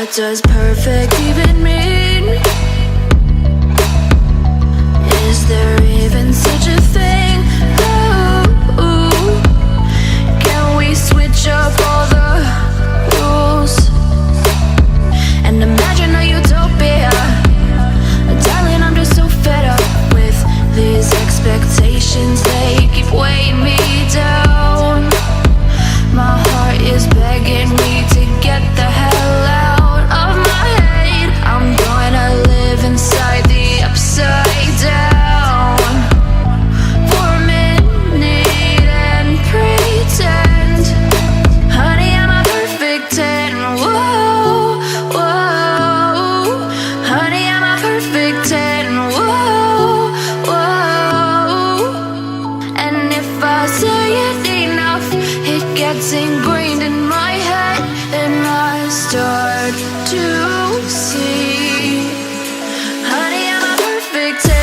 What does perfect even mean? Is there even such a thing? Ooh, can we switch up all the rules and imagine a utopia? Darling, I'm just so fed up with these expectations. They keep weighing me down. My heart is begging me to get the hell out of my head. I'm gonna live inside the upside down for a minute and pretend, honey, I'm a perfect 10. Whoa, whoa, honey, I'm a perfect 10. Whoa, whoa, and if I say it enough, it gets ingrained in my head, and I start to see, honey, I'm a perfect 10.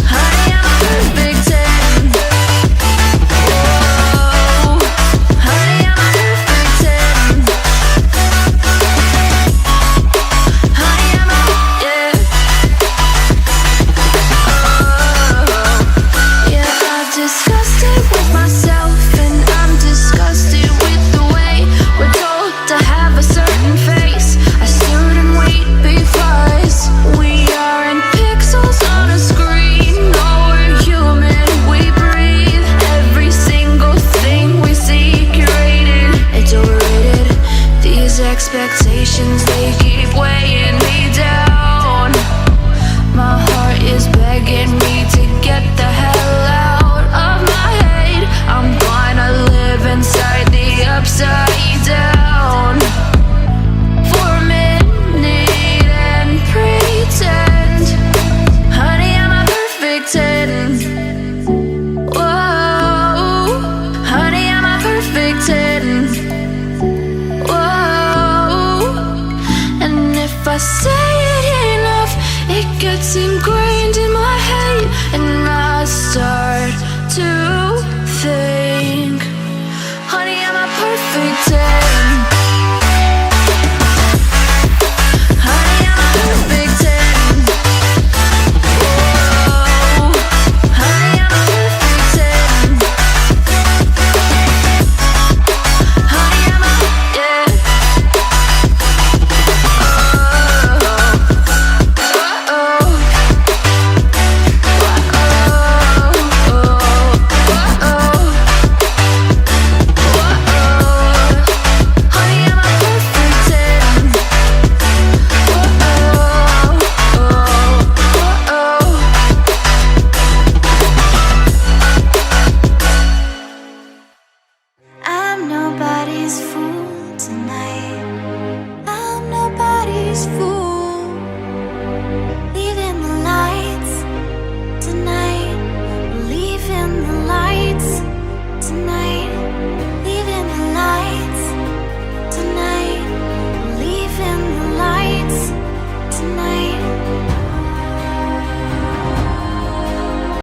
Honey, I'm a perfect 10. Whoa, honey, I'm a perfect 10. Honey, I'm a, yeah. Oh, yeah, I've discussed it with myself, and I'm disgusted with the way we're told to have a certain face, a certain weight, because we aren't pixels on a screen. No, we're human, we breathe. Every single thing we see curated, it's overrated. These expectations, they